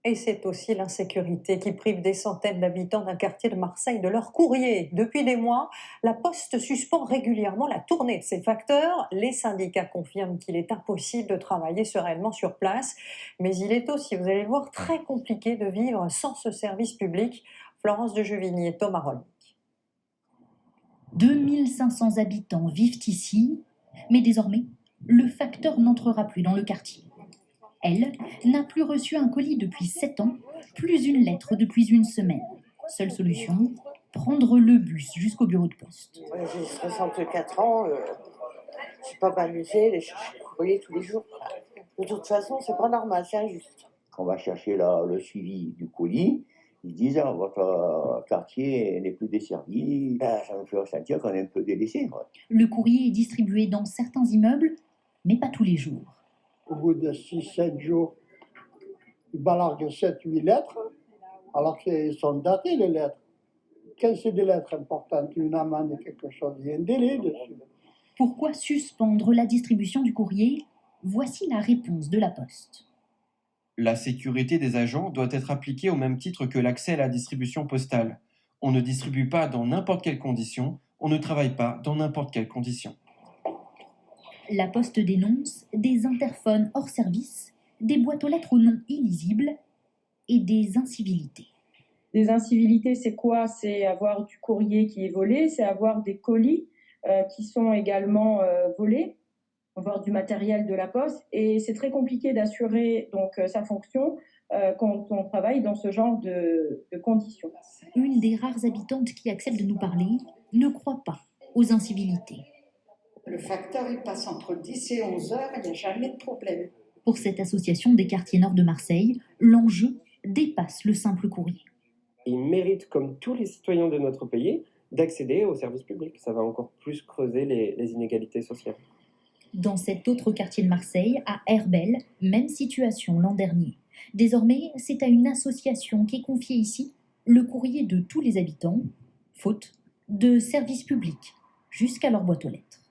Et c'est aussi l'insécurité qui prive des centaines d'habitants d'un quartier de Marseille de leur courrier. Depuis des mois, la Poste suspend régulièrement la tournée de ces facteurs. Les syndicats confirment qu'il est impossible de travailler sereinement sur place. Mais il est aussi, vous allez le voir, très compliqué de vivre sans ce service public. Florence de Juvigny, Thomas Rolnick. 2500 habitants vivent ici, mais désormais, le facteur n'entrera plus dans le quartier. Elle n'a plus reçu un colis depuis 7 ans, plus une lettre depuis une semaine. Seule solution, prendre le bus jusqu'au bureau de poste. J'ai 64 ans, je ne suis pas m'amuser, aller chercher le courrier tous les jours. De toute façon, c'est pas normal, c'est injuste. On va chercher le suivi du colis. Ils disent votre quartier n'est plus desservi. Ça nous fait ressentir qu'on est un peu délaissé. Le courrier est distribué dans certains immeubles, mais pas tous les jours. Au bout de 6-7 jours, ils balarguent 7-8 lettres, alors qu'elles sont datées, les lettres. Quand c'est des lettres importantes, une amende et quelque chose, il y a un délai dessus. Pourquoi suspendre la distribution du courrier? Voici la réponse de la Poste. La sécurité des agents doit être appliquée au même titre que l'accès à la distribution postale. On ne distribue pas dans n'importe quelles conditions, on ne travaille pas dans n'importe quelles conditions. La Poste dénonce des interphones hors service, des boîtes aux lettres aux noms illisibles et des incivilités. Des incivilités, c'est quoi? C'est avoir du courrier qui est volé, c'est avoir des colis qui sont également volés, avoir du matériel de la Poste. Et c'est très compliqué d'assurer donc sa fonction quand on travaille dans ce genre de conditions. Une des rares habitantes qui accepte de nous parler ne croit pas aux incivilités. Le facteur, il passe entre 10 et 11 heures, il n'y a jamais de problème. Pour cette association des quartiers nord de Marseille, l'enjeu dépasse le simple courrier. Ils méritent, comme tous les citoyens de notre pays, d'accéder aux services publics. Ça va encore plus creuser les inégalités sociales. Dans cet autre quartier de Marseille, à Herbel, même situation l'an dernier. Désormais, c'est à une association qui est confiée ici le courrier de tous les habitants, faute de services publics, jusqu'à leur boîte aux lettres.